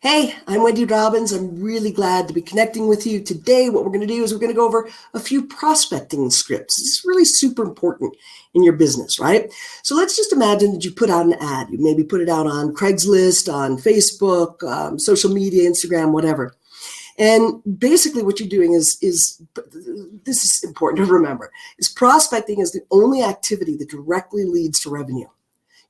Hey, I'm Wendy Robbins. I'm really glad to be connecting with you today. What we're going to do is we're going to go over a few prospecting scripts. It's really super important in your business, right? So let's just imagine that you put out an ad. You maybe put it out on Craigslist, on Facebook, social media, Instagram, whatever. And basically what you're doing is this is important to remember, is prospecting is the only activity that directly leads to revenue.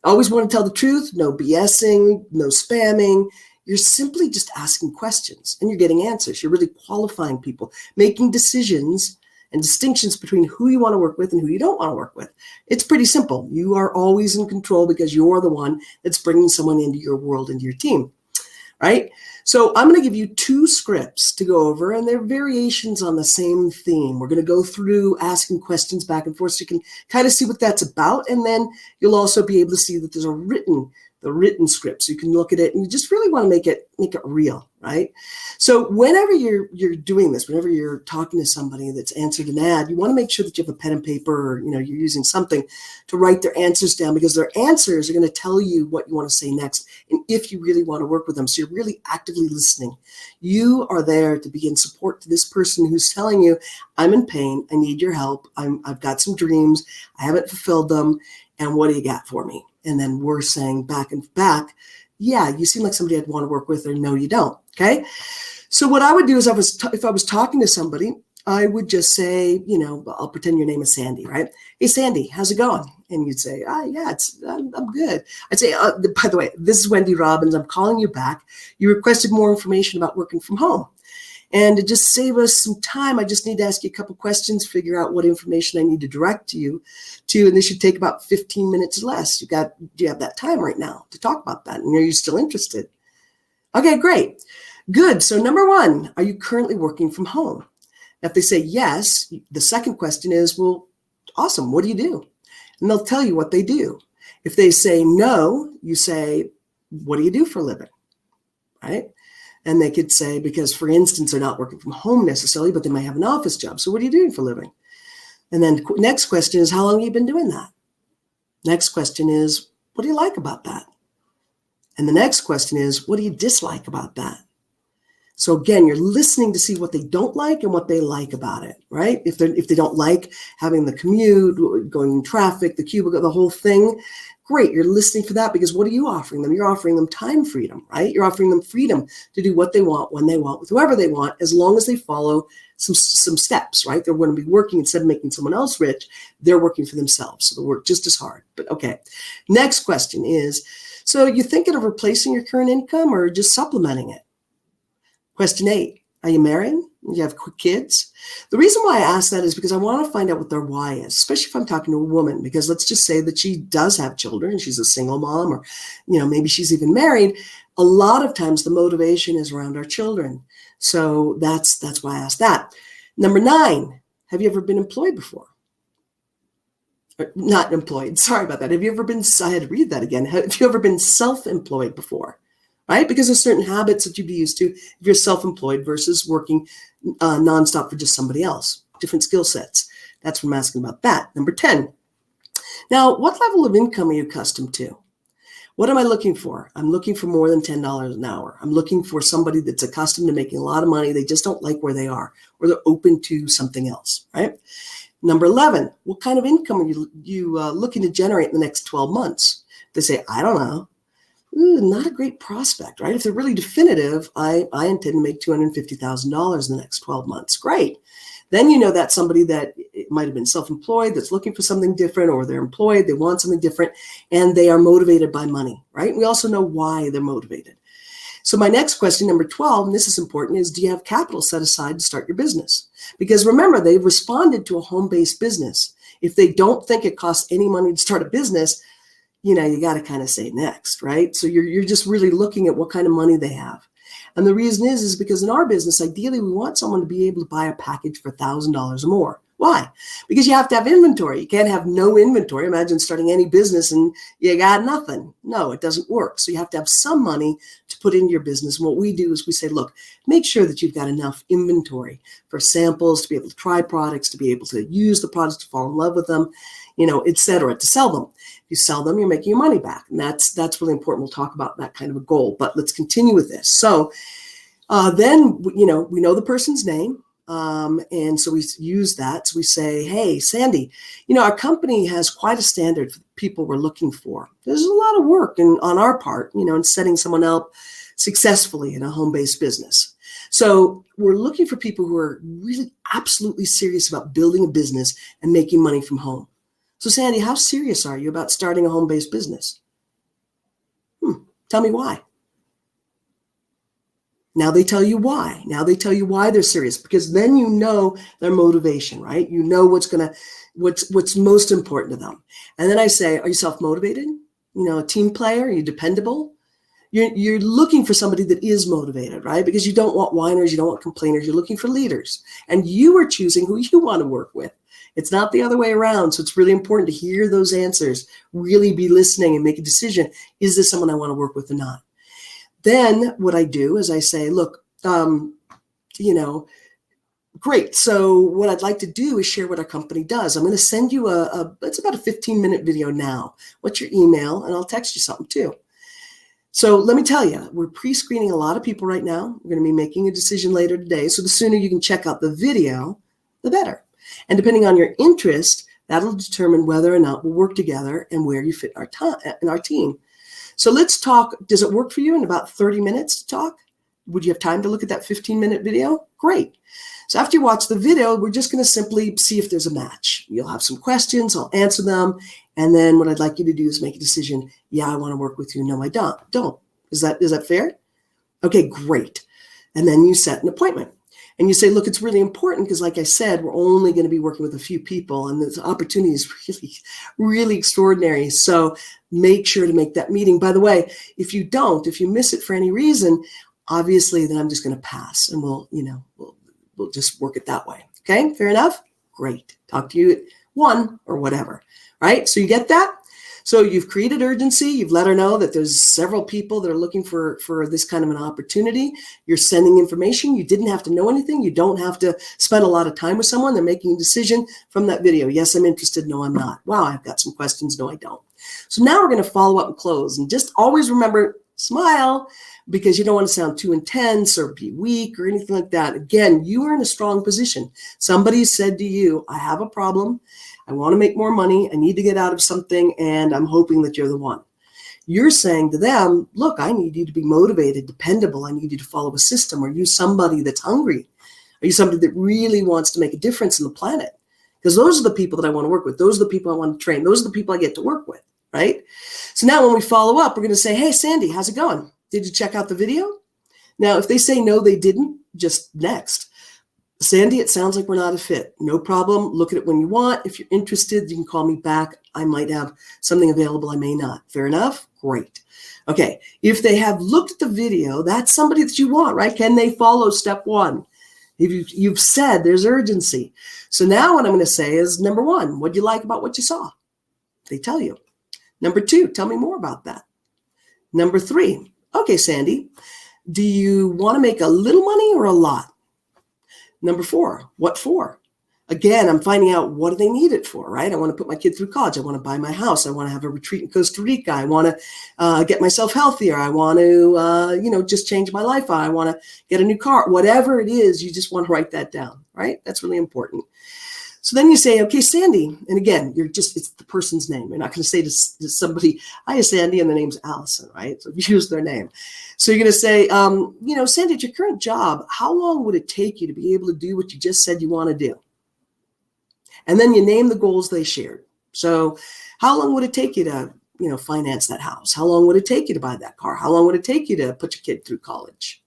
Always want to tell the truth, no BSing, no spamming. You're simply just asking questions and you're getting answers. You're really qualifying people, making decisions and distinctions between who you want to work with and who you don't want to work with. It's pretty simple. You are always in control because you're the one that's bringing someone into your world, into your team, right? So I'm going to give you two scripts to go over, and they're variations on the same theme. We're going to go through asking questions back and forth so you can kind of see what that's about. And then you'll also be able to see that there's the written script. So you can look at it and you just really want to make it real, right? So whenever you're doing this, whenever you're talking to somebody that's answered an ad, you want to make sure that you have a pen and paper, or you're using something to write their answers down, because their answers are going to tell you what you want to say next and if you really want to work with them. So you're really actively listening. You are there to be in support to this person who's telling you, I'm in pain, I need your help, I've got some dreams, I haven't fulfilled them, and what do you got for me? And then we're saying back and back, yeah, you seem like somebody I'd want to work with, or no, you don't. Okay. So what I would do is if I was talking to somebody, I would just say, I'll pretend your name is Sandy, right? Hey, Sandy, how's it going? And you'd say, yeah, I'm good. I'd say, by the way, this is Wendy Robbins. I'm calling you back. You requested more information about working from home. And to just save us some time, I just need to ask you a couple questions, figure out what information I need to direct you to, and this should take about 15 minutes or less. Do you have that time right now to talk about that? And are you still interested? Okay, great. Good. So number one, are you currently working from home? Now, if they say yes, the second question is, well, awesome. What do you do? And they'll tell you what they do. If they say no, you say, what do you do for a living? Right? And they could say, because for instance, they're not working from home necessarily, but they might have an office job. So what are you doing for a living? And then next question is, how long have you been doing that? Next question is, what do you like about that? And the next question is, what do you dislike about that? So again, you're listening to see what they don't like and what they like about it, right? If they don't like having the commute, going in traffic, the cubicle, the whole thing, great. You're listening for that, because what are you offering them? You're offering them time freedom, right? You're offering them freedom to do what they want, when they want, with whoever they want, as long as they follow some steps, right? They're going to be working, instead of making someone else rich, they're working for themselves. So they work just as hard. But okay. Next question is, so you're thinking of replacing your current income or just supplementing it? Question 8, are you married? Do you have kids? The reason why I ask that is because I want to find out what their why is, especially if I'm talking to a woman, because let's just say that she does have children, she's a single mom, or maybe she's even married. A lot of times the motivation is around our children. So that's why I asked that. Number 9, have you ever been employed before? Or not employed, sorry about that. Have you ever been, I had to read that again. Have you ever been self-employed before? Right? Because there's certain habits that you'd be used to if you're self-employed versus working nonstop for just somebody else. Different skill sets. That's what I'm asking about that. Number 10. Now, what level of income are you accustomed to? What am I looking for? I'm looking for more than $10 an hour. I'm looking for somebody that's accustomed to making a lot of money. They just don't like where they are, or they're open to something else, right? Number 11, what kind of income are you looking to generate in the next 12 months? They say, I don't know. Not a great prospect, right? If they're really definitive, I intend to make $250,000 in the next 12 months. Great. Then that's somebody that it might have been self-employed, that's looking for something different, or they're employed, they want something different, and they are motivated by money, right? We also know why they're motivated. So my next question, number 12, and this is important, is do you have capital set aside to start your business? Because remember, they've responded to a home-based business. If they don't think it costs any money to start a business, you got to kind of say next, right? So you're just really looking at what kind of money they have. And the reason is because in our business, ideally, we want someone to be able to buy a package for $1,000 or more. Why? Because you have to have inventory. You can't have no inventory. Imagine starting any business and you got nothing. No, it doesn't work. So you have to have some money to put into your business. And what we do is we say, look, make sure that you've got enough inventory for samples, to be able to try products, to be able to use the products, to fall in love with them, et cetera, to sell them. If you sell them, you're making your money back. And that's really important. We'll talk about that kind of a goal, but let's continue with this. So then, we know the person's name. And so we use that. So we say, hey, Sandy, our company has quite a standard for the people we're looking for. There's a lot of work on our part, in setting someone up successfully in a home-based business. So we're looking for people who are really absolutely serious about building a business and making money from home. So Sandy, how serious are you about starting a home-based business? Tell me why. Now they tell you why. Now they tell you why they're serious, because then you know their motivation, right? You know what's most important to them. And then I say, are you self-motivated? A team player? Are you dependable? You're looking for somebody that is motivated, right? Because you don't want whiners, you don't want complainers, you're looking for leaders. And you are choosing who you want to work with. It's not the other way around. So it's really important to hear those answers, really be listening and make a decision. Is this someone I want to work with or not? Then what I do is I say, look, great. So what I'd like to do is share what our company does. I'm going to send you it's about a 15-minute video now. What's your email? And I'll text you something too. So let me tell you, we're pre-screening a lot of people right now. We're going to be making a decision later today. So the sooner you can check out the video, the better. And depending on your interest, that'll determine whether or not we'll work together and where you fit in our team. So let's talk. Does it work for you in about 30 minutes to talk? Would you have time to look at that 15-minute video? Great. So after you watch the video, we're just going to simply see if there's a match. You'll have some questions. I'll answer them. And then what I'd like you to do is make a decision. Yeah, I want to work with you. No, I don't. Is that fair? Okay, great. And then you set an appointment. And you say, look, it's really important because, like I said, we're only going to be working with a few people, and the opportunity is really, really extraordinary. So make sure to make that meeting. By the way, if you miss it for any reason, obviously, then I'm just going to pass, and we'll just work it that way. Okay, fair enough? Great. Talk to you at 1 or whatever. Right? So you get that? So you've created urgency. You've let her know that there's several people that are looking for this kind of an opportunity. You're sending information. You didn't have to know anything. You don't have to spend a lot of time with someone. They're making a decision from that video. Yes, I'm interested. No, I'm not. Wow, I've got some questions. No, I don't. So now we're going to follow up and close. And just always remember, smile, because you don't want to sound too intense or be weak or anything like that. Again, you are in a strong position. Somebody said to you, I have a problem. I want to make more money. I need to get out of something, and I'm hoping that you're the one. You're saying to them, look, I need you to be motivated, dependable. I need you to follow a system. Are you somebody that's hungry? Are you somebody that really wants to make a difference in the planet? Because those are the people that I want to work with. Those are the people I want to train. Those are the people I get to work with, right? So now when we follow up, we're going to say, hey, Sandy, how's it going? Did you check out the video? Now, if they say no, they didn't, just next. Sandy, it sounds like we're not a fit. No problem. Look at it when you want. If you're interested, you can call me back. I might have something available. I may not. Fair enough? Great. Okay. If they have looked at the video, that's somebody that you want, right? Can they follow step 1? If you've said there's urgency. So now what I'm going to say is, number 1, what do you like about what you saw? They tell you. Number 2, tell me more about that. Number 3, okay, Sandy, do you want to make a little money or a lot? Number 4, what for? Again, I'm finding out what do they need it for, right? I want to put my kid through college. I want to buy my house. I want to have a retreat in Costa Rica. I want to get myself healthier. I want to, just change my life. I want to get a new car. Whatever it is, you just want to write that down, right? That's really important. So then you say, okay, Sandy. And again, it's the person's name. You're not going to say to somebody, hi, Sandy, and the name's Allison, right? So use their name. So you're going to say, Sandy, at your current job, how long would it take you to be able to do what you just said you want to do? And then you name the goals they shared. So how long would it take you to, finance that house? How long would it take you to buy that car? How long would it take you to put your kid through college?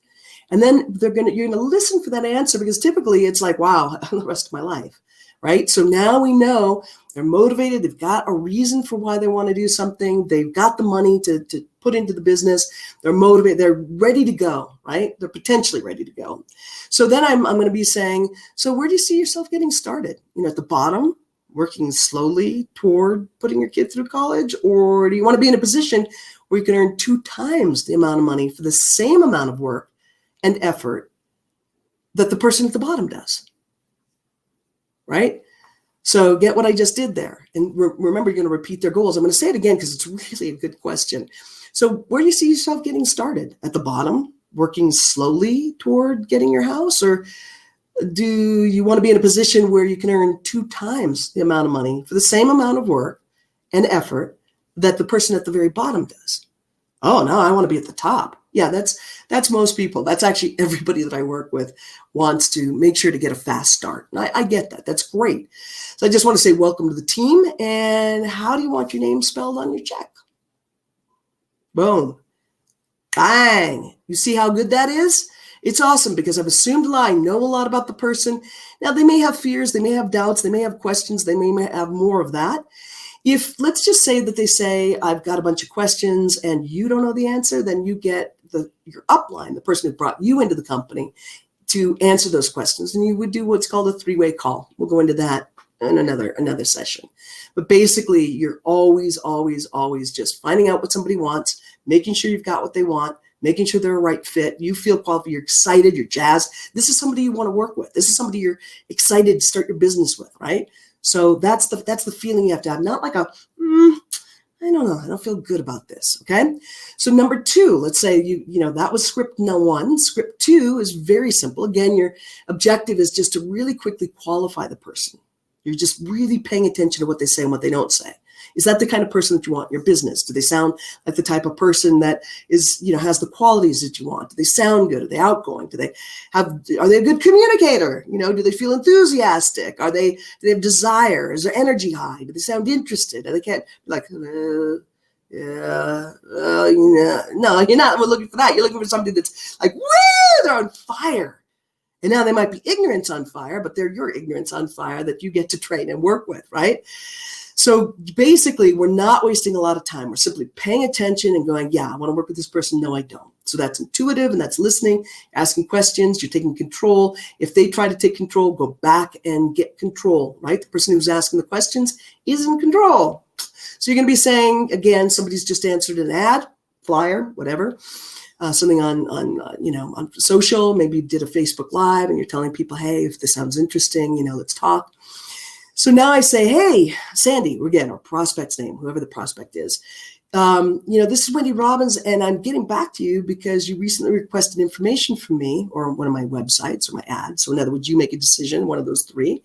And then you're going to listen for that answer, because typically it's like, wow, the rest of my life. Right? So now we know they're motivated. They've got a reason for why they want to do something. They've got the money to put into the business. They're motivated. They're ready to go, right? They're potentially ready to go. So then I'm going to be saying, so where do you see yourself getting started? At the bottom, working slowly toward putting your kid through college? Or do you want to be in a position where you can earn 2 times the amount of money for the same amount of work and effort that the person at the bottom does, right? So get what I just did there. And remember, you're going to repeat their goals. I'm going to say it again because it's really a good question. So where do you see yourself getting started? At the bottom, working slowly toward getting your house? Or do you want to be in a position where you can earn 2 times the amount of money for the same amount of work and effort that the person at the very bottom does? Oh, no, I want to be at the top. Yeah, that's most people. That's actually everybody that I work with wants to make sure to get a fast start. And I get that. That's great. So I just want to say welcome to the team. And how do you want your name spelled on your check? Boom. Bang. You see how good that is? It's awesome because I've assumed a lot. I know a lot about the person. Now, they may have fears. They may have doubts. They may have questions. They may have more of that. If let's just say that they say, I've got a bunch of questions and you don't know the answer, then you get your upline, the person who brought you into the company, to answer those questions. And you would do what's called a 3-way call. We'll go into that in another session. But basically, you're always just finding out what somebody wants, making sure you've got what they want, making sure they're a right fit. You feel qualified, you're excited, you're jazzed. This is somebody you want to work with. This is somebody you're excited to start your business with, right? So that's the feeling you have to have, not like I don't know, I don't feel good about this, okay? So number 2, let's say that was script 1. Script 2 is very simple. Again, your objective is just to really quickly qualify the person. You're just really paying attention to what they say and what they don't say. Is that the kind of person that you want in your business? Do they sound like the type of person that is, has the qualities that you want? Do they sound good? Are they outgoing? Are they a good communicator? Do they feel enthusiastic? Do they have desire? Is their energy high? Do they sound interested? They can't be like, no, you're not looking for that. You're looking for somebody that's like, woo, they're on fire. And now they might be ignorance on fire, but they're your ignorance on fire that you get to train and work with, right? So basically, we're not wasting a lot of time. We're simply paying attention and going, yeah, I want to work with this person. No, I don't. So that's intuitive and that's listening, asking questions. You're taking control. If they try to take control, go back and get control, right? The person who's asking the questions is in control. So you're going to be saying, again, somebody's just answered an ad, flyer, whatever. Something on social, maybe you did a Facebook Live and you're telling people, hey, if this sounds interesting, let's talk. So now I say, hey, Sandy, again, our prospect's name, whoever the prospect is. This is Wendy Robbins, and I'm getting back to you because you recently requested information from me or one of my websites or my ads. So in other words, you make a decision, one of those 3,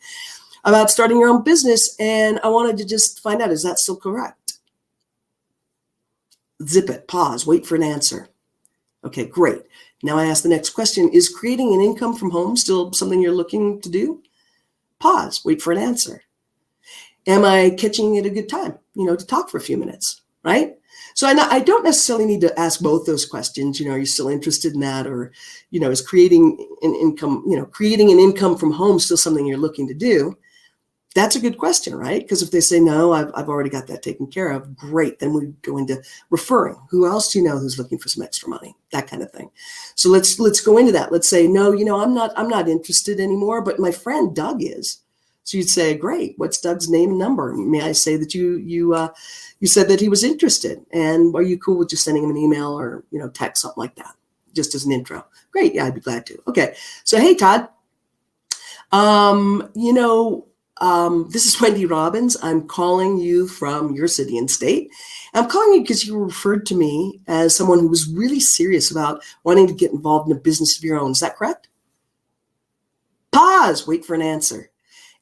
about starting your own business. And I wanted to just find out, is that still correct? Zip it, pause, wait for an answer. Okay, great. Now I ask the next question, is creating an income from home still something you're looking to do? Pause, wait for an answer. Am I catching it a good time, to talk for a few minutes, right? So I don't necessarily need to ask both those questions. Are you still interested in that? Or, is creating an income from home still something you're looking to do? That's a good question, right? Because if they say, no, I've already got that taken care of, great. Then we go into referring. Who else do you know who's looking for some extra money? That kind of thing. So let's go into that. Let's say, no, I'm not interested anymore, but my friend Doug is. So you'd say, great. What's Doug's name and number? May I say that you said that he was interested, and are you cool with just sending him an email or text, something like that, just as an intro? Great. Yeah, I'd be glad to. Okay. So hey, Todd. This is Wendy Robbins. I'm calling you from your city and state. I'm calling you because you were referred to me as someone who was really serious about wanting to get involved in a business of your own. Is that correct? Pause. Wait for an answer.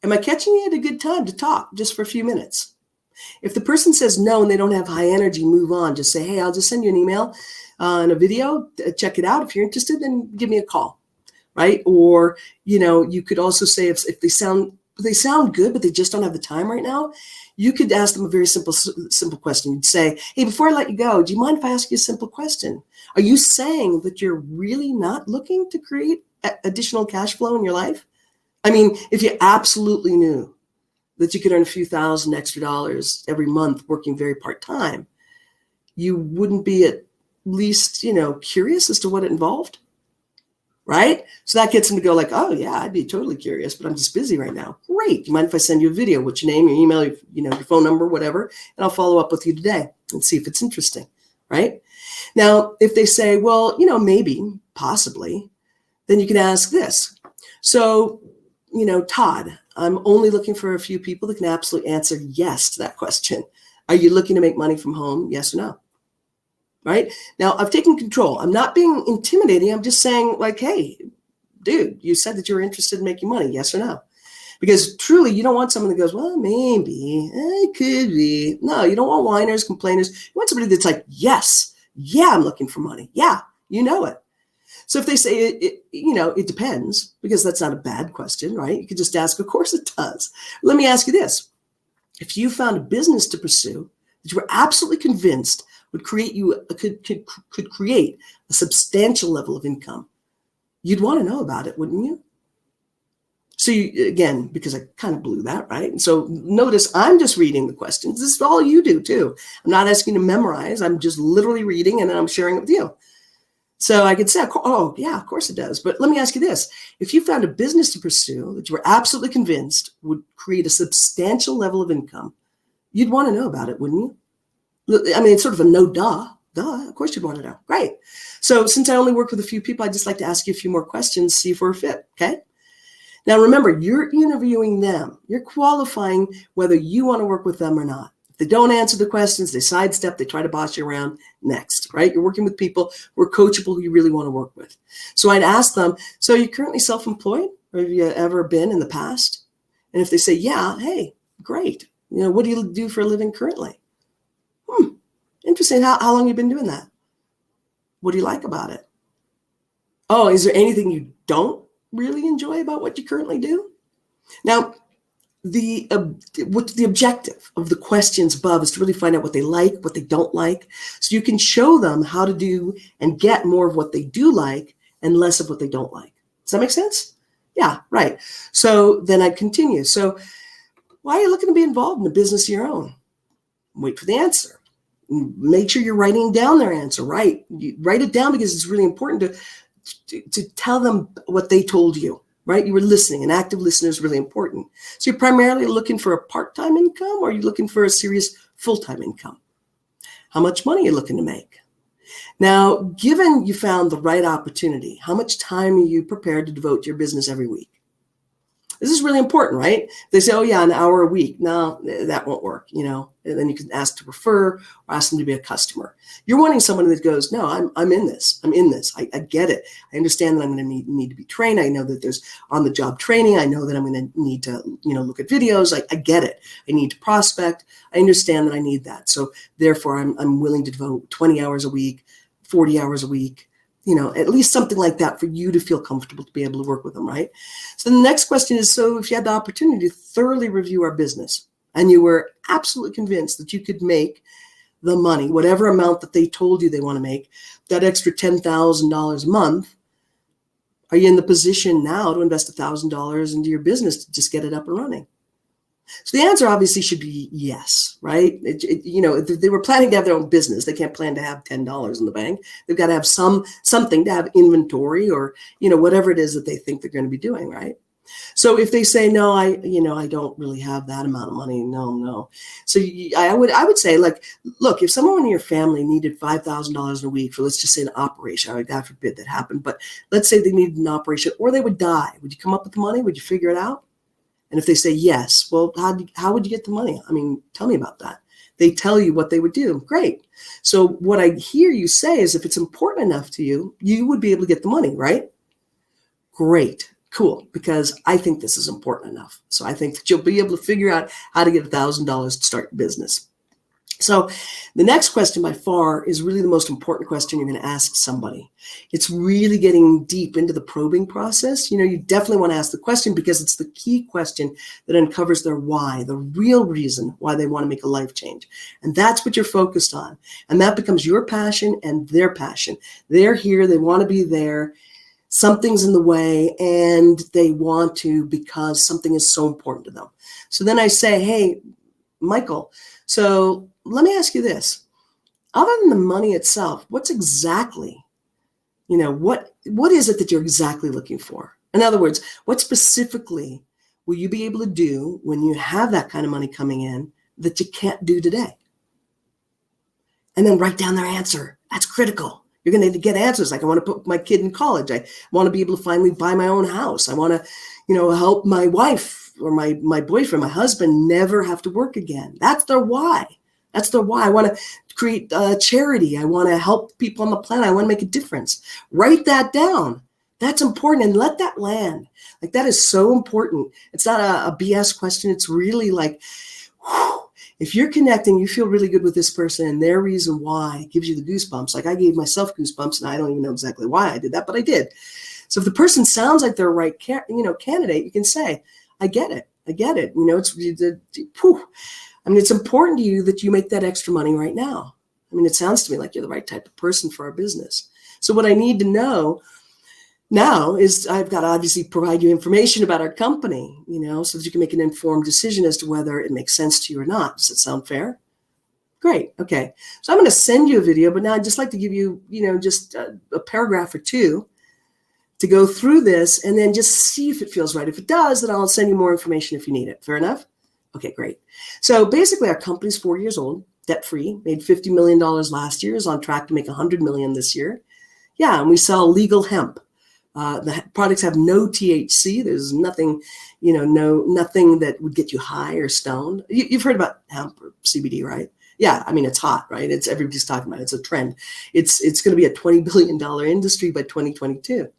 Am I catching you at a good time to talk just for a few minutes? If the person says no and they don't have high energy, move on. Just say, hey, I'll just send you an email and a video. Check it out. If you're interested, then give me a call, right? Or, you could also say if they sound good, but they just don't have the time right now, you could ask them a very simple question. You'd say, hey, before I let you go, do you mind if I ask you a simple question? Are you saying that you're really not looking to create additional cash flow in your life? I mean, if you absolutely knew that you could earn a few $1,000 extra every month working very part-time, you wouldn't be at least, curious as to what it involved? Right? So that gets them to go like, oh yeah, I'd be totally curious, but I'm just busy right now. Great. Do you mind if I send you a video? What's your name, your email, your phone number, whatever, and I'll follow up with you today and see if it's interesting. Right? Now, if they say, well, maybe, possibly, then you can ask this. So, Todd, I'm only looking for a few people that can absolutely answer yes to that question. Are you looking to make money from home? Yes or no? Right? Now, I've taken control. I'm not being intimidating. I'm just saying like, hey, dude, you said that you were interested in making money. Yes or no? Because truly, you don't want someone that goes, well, maybe, it could be. No, you don't want whiners, complainers. You want somebody that's like, yes, yeah, I'm looking for money. Yeah, you know it. So if they say, it depends, because that's not a bad question, right? You could just ask, of course it does. Let me ask you this. If you found a business to pursue that you were absolutely convinced would create could create a substantial level of income, you'd want to know about it, wouldn't you? So again, because I kind of blew that, right? And so notice I'm just reading the questions. This is all you do too. I'm not asking you to memorize. I'm just literally reading and then I'm sharing it with you. So I could say, oh yeah, of course it does. But let me ask you this. If you found a business to pursue that you were absolutely convinced would create a substantial level of income, you'd want to know about it, wouldn't you? I mean, it's sort of a no duh. Of course you'd want to know. Great. So since I only work with a few people, I'd just like to ask you a few more questions, see if we're a fit. Okay. Now, remember, you're interviewing them. You're qualifying whether you want to work with them or not. If they don't answer the questions, they sidestep, they try to boss you around, next, right? You're working with people who are coachable, who you really want to work with. So I'd ask them, so are you currently self-employed? Or have you ever been in the past? And if they say, yeah, hey, great. What do you do for a living currently? Interesting. How long have you been doing that? What do you like about it? Oh, is there anything you don't really enjoy about what you currently do? Now, what's the objective of the questions above is to really find out what they like, what they don't like, so you can show them how to do and get more of what they do like and less of what they don't like. Does that make sense? Yeah, right. So then I continue. So why are you looking to be involved in a business of your own? Wait for the answer. Make sure you're writing down their answer. Right. You write it down because it's really important to tell them what they told you, right? You were listening. An active listener is really important. So you're primarily looking for a part-time income, or are you looking for a serious full-time income? How much money are you looking to make? Now, given you found the right opportunity, how much time are you prepared to devote to your business every week? This is really important, right? They say, oh yeah, an hour a week. No, that won't work, And then you can ask to refer or ask them to be a customer. You're wanting someone that goes, no, I'm in this. I'm in this. I get it. I understand that I'm going to need to be trained. I know that there's on-the-job training. I know that I'm going to need to, look at videos. I get it. I need to prospect. I understand that I need that. So therefore, I'm willing to devote 20 hours a week, 40 hours a week, at least something like that for you to feel comfortable to be able to work with them, right? So the next question is, so if you had the opportunity to thoroughly review our business and you were absolutely convinced that you could make the money, whatever amount that they told you they want to make, that extra $10,000 a month, are you in the position now to invest $1,000 into your business to just get it up and running? So the answer obviously should be yes, right? If they were planning to have their own business, they can't plan to have $10 in the bank. They've got to have something to have inventory or, whatever it is that they think they're going to be doing, right? So if they say, no, I don't really have that amount of money. No. So I would say, like, look, if someone in your family needed $5,000 a week for, let's just say, an operation, like, God forbid that happened, but let's say they needed an operation or they would die. Would you come up with the money? Would you figure it out? And if they say yes, well, how would you get the money? I mean, tell me about that. They tell you what they would do. Great. So what I hear you say is if it's important enough to you, you would be able to get the money, right? Great. Cool. Because I think this is important enough. So I think that you'll be able to figure out how to get $1,000 to start your business. So the next question by far is really the most important question you're going to ask somebody. It's really getting deep into the probing process. You definitely want to ask the question because it's the key question that uncovers their why, the real reason why they want to make a life change. And that's what you're focused on. And that becomes your passion and their passion. They're here. They want to be there. Something's in the way and they want to because something is so important to them. So then I say, hey, Michael, so let me ask you this. other than the money itself, what's exactly, what is it that you're exactly looking for? In other words, what specifically will you be able to do when you have that kind of money coming in that you can't do today? And then write down their answer. That's critical. You're going to get answers like, I want to put my kid in college. I want to be able to finally buy my own house. I want to, help my wife or my boyfriend, my husband never have to work again. That's their why. That's their why. I want to create a charity. I want to help people on the planet. I want to make a difference. Write that down. That's important, and let that land. Like, that is so important. It's not a BS question. It's really like, whew, if you're connecting, you feel really good with this person and their reason why it gives you the goosebumps. Like, I gave myself goosebumps, and I don't even know exactly why I did that, but I did. So if the person sounds like they're right, candidate, you can say, I get it. I get it. It's important to you that you make that extra money right now. It sounds to me like you're the right type of person for our business. So what I need to know now is I've got to obviously provide you information about our company, so that you can make an informed decision as to whether it makes sense to you or not. Does it sound fair? Great. Okay. So I'm going to send you a video, but now I'd just like to give you, just a paragraph or two to go through this and then just see if it feels right. If it does, then I'll send you more information if you need it. Fair enough? Okay, great. So basically our company's 4 years old, debt-free, made $50 million last year, is on track to make $100 million this year. Yeah, and we sell legal hemp. The products have no THC. There's nothing, nothing that would get you high or stoned. You've heard about hemp or CBD, right? Yeah, it's hot, right? Everybody's talking about it. It's a trend. It's going to be a $20 billion industry by 2022.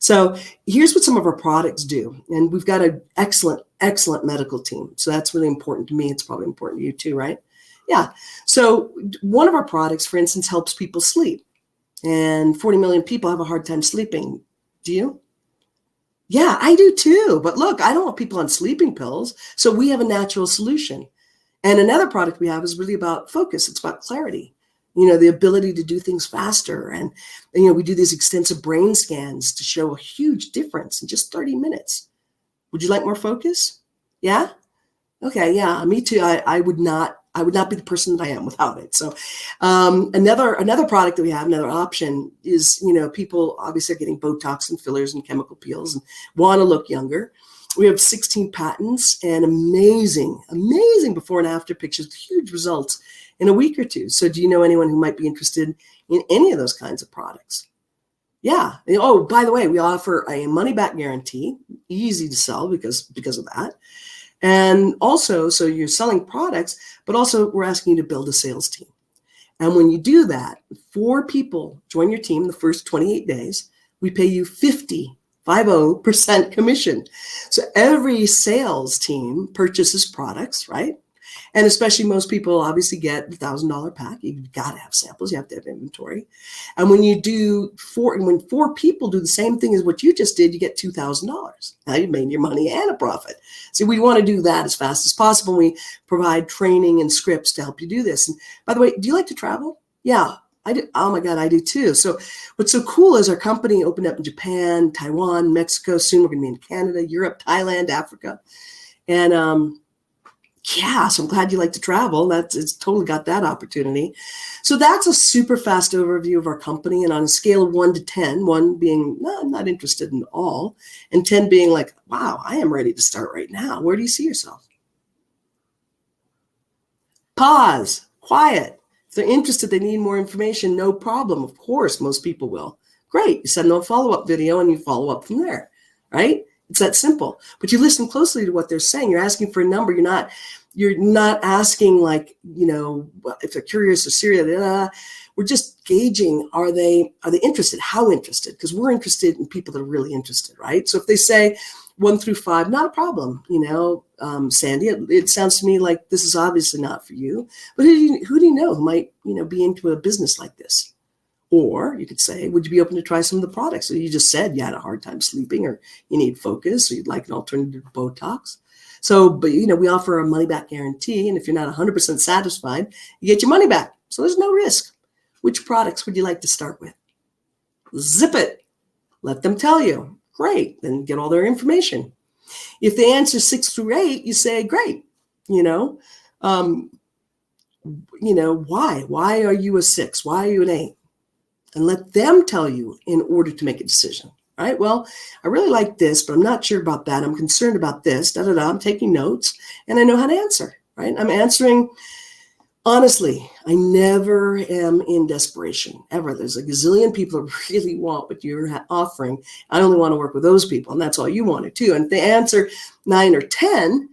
So here's what some of our products do. And we've got an excellent, excellent medical team. So that's really important to me. It's probably important to you too, right? Yeah. So one of our products, for instance, helps people sleep. And 40 million people have a hard time sleeping. Do you? Yeah, I do too. But look, I don't want people on sleeping pills. So we have a natural solution. And another product we have is really about focus. It's about clarity. The ability to do things faster. And we do these extensive brain scans to show a huge difference in just 30 minutes. Would you like more focus? Yeah? Okay, yeah, me too. I would not be the person that I am without it. So another product that we have, another option is, people obviously are getting Botox and fillers and chemical peels and want to look younger. We have 16 patents and amazing before and after pictures with huge results in a week or two. So do you know anyone who might be interested in any of those kinds of products? Yeah. Oh, by the way, we offer a money-back guarantee, easy to sell because of that. And also, so you're selling products, but also we're asking you to build a sales team. And when you do that, 4 people join your team the first 28 days, we pay you 50% commission. So every sales team purchases products, right? And especially most people obviously get the $1,000 pack. You've got to have samples. You have to have inventory. And when when 4 people do the same thing as what you just did, you get $2,000. Now you've made your money and a profit. So we want to do that as fast as possible. We provide training and scripts to help you do this. And by the way, do you like to travel? Yeah, I do. Oh my God, I do too. So what's so cool is our company opened up in Japan, Taiwan, Mexico. Soon we're going to be in Canada, Europe, Thailand, Africa. And yeah, so I'm glad you like to travel. It's totally got that opportunity. So that's a super fast overview of our company. And on a scale of 1 to 10, 1 being, no, I'm not interested in all, and 10 being like, wow, I am ready to start right now. Where do you see yourself? Pause, quiet. If they're interested, they need more information, no problem. Of course, most people will. Great. You send them a follow-up video and you follow up from there, right? It's that simple. But you listen closely to what they're saying. You're asking for a number. You're not asking like, if they're curious or serious. We're just gauging, are they interested? How interested? Because we're interested in people that are really interested, right? So if they say 1 through 5, not a problem. Sandy, it sounds to me like this is obviously not for you. But who do you know who might, be into a business like this? Or you could say, would you be open to try some of the products? So you just said you had a hard time sleeping, or you need focus, or you'd like an alternative to Botox. So, but we offer a money-back guarantee. And if you're not 100% satisfied, you get your money back. So there's no risk. Which products would you like to start with? Zip it. Let them tell you. Great. Then get all their information. If they answer 6 through 8, you say, great. why are you a 6? Why are you an 8? And let them tell you in order to make a decision. Right? Well, I really like this, but I'm not sure about that. I'm concerned about this. I'm taking notes, and I know how to answer. Right? I'm answering honestly. I never am in desperation ever. There's a gazillion people who really want what you're offering. I only want to work with those people, and that's all you wanted too. And if they answer 9 or 10,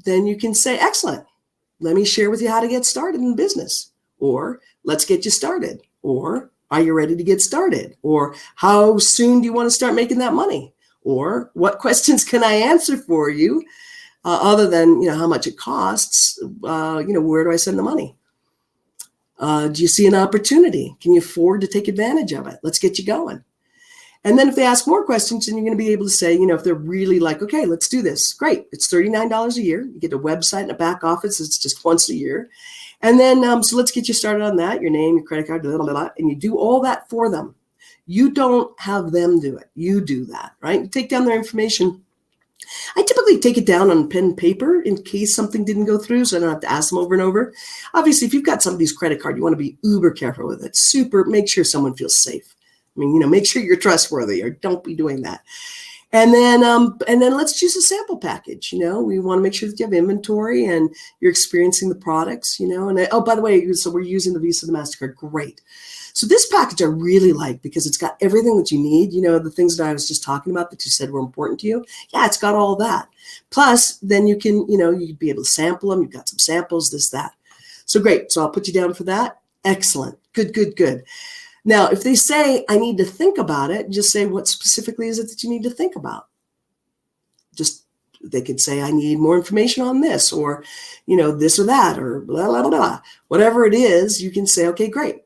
then you can say, excellent. Let me share with you how to get started in business, or let's get you started, or are you ready to get started? Or how soon do you want to start making that money? Or what questions can I answer for you other than, how much it costs? Where do I send the money? Do you see an opportunity? Can you afford to take advantage of it? Let's get you going. And then if they ask more questions, then you're going to be able to say, if they're really like, okay, let's do this. Great. It's $39 a year. You get a website and a back office. It's just once a year. And then, so let's get you started on that, your name, your credit card, blah, blah, blah, and you do all that for them. You don't have them do it. You do that, right? You take down their information. I typically take it down on pen and paper in case something didn't go through, so I don't have to ask them over and over. Obviously, if you've got somebody's credit card, you want to be uber careful with it. Make sure someone feels safe. Make sure you're trustworthy, or don't be doing that. And then let's choose a sample package. We want to make sure that you have inventory and you're experiencing the products, and by the way, so we're using the Visa, the MasterCard. Great. So this package I really like because it's got everything that you need. The things that I was just talking about that you said were important to you. Yeah, it's got all that. Plus, then you can, you'd be able to sample them. You've got some samples, this, that. So great. So I'll put you down for that. Excellent. Good. Now, if they say, I need to think about it, just say, what specifically is it that you need to think about? They could say, I need more information on this, or, this or that, or blah, blah, blah, blah. Whatever it is, you can say, okay, great.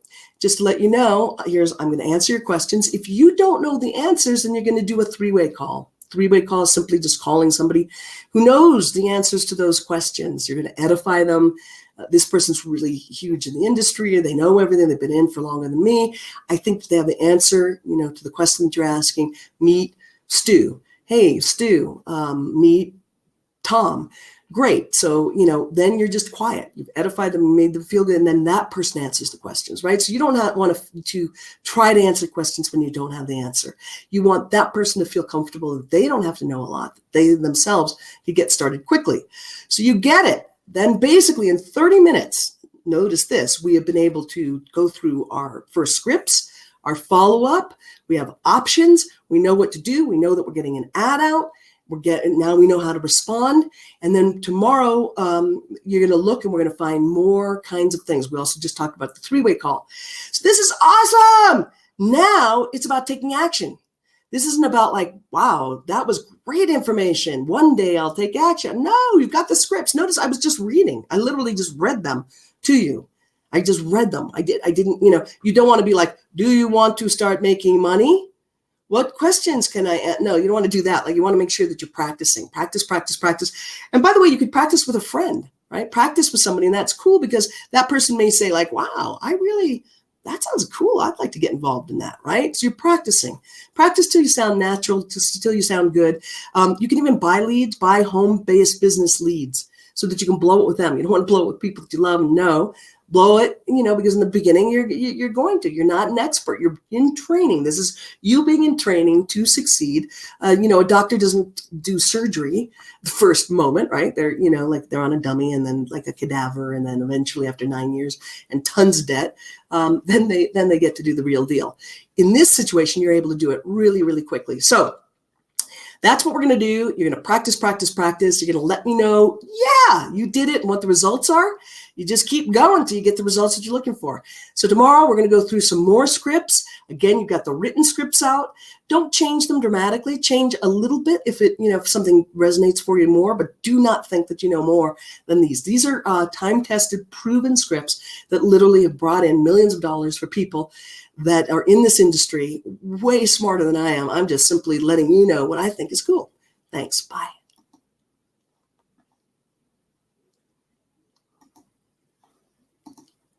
Just to let you know, I'm going to answer your questions. If you don't know the answers, then you're going to do a 3-way call. 3-way call is simply just calling somebody who knows the answers to those questions. You're going to edify them. This person's really huge in the industry, or they know everything. They've been in for longer than me. I think they have the answer, to the question that you're asking. Meet Stu. Hey, Stu, meet Tom. Great. So, then you're just quiet. You've edified them, made them feel good, and then that person answers the questions, right? So you don't want to try to answer questions when you don't have the answer. You want that person to feel comfortable that they don't have to know a lot. They themselves can get started quickly. So you get it. Then basically in 30 minutes, notice this, we have been able to go through our first scripts, our follow-up. We have options. We know what to do. We know that we're getting an ad out. Now we know how to respond. And then tomorrow, you're going to look and we're going to find more kinds of things. We also just talked about the 3-way call. So this is awesome. Now it's about taking action. This isn't about like, wow, that was great information. One day I'll take action. No, you've got the scripts. Notice I was just reading. I literally just read them to you. I just read them. I didn't, you don't want to be like, do you want to start making money? What questions can I ask? No, you don't want to do that. Like, you want to make sure that you're practicing. Practice. And by the way, you could practice with a friend, right? Practice with somebody, and that's cool because that person may say like, wow, that sounds cool. I'd like to get involved in that, right? So you're practicing. Practice till you sound natural, till you sound good. You can even buy home-based business leads so that you can blow it with them. You don't want to blow it with people that you love and know. Blow it, because in the beginning you're not an expert. You're in training. This is you being in training to succeed. A doctor doesn't do surgery the first moment, right? They're, they're on a dummy and then like a cadaver, and then eventually after 9 years and tons of debt, then they get to do the real deal. In this situation, you're able to do it really, really quickly. So that's what we're going to do. You're going to practice. You're going to let me know, yeah, you did it and what the results are. You just keep going until you get the results that you're looking for. So tomorrow we're going to go through some more scripts. Again, you've got the written scripts out. Don't change them dramatically. Change a little bit if something resonates for you more, but do not think that you know more than these. These are time-tested, proven scripts that literally have brought in millions of dollars for people that are in this industry way smarter than I am. I'm just simply letting you know what I think is cool. Thanks. Bye.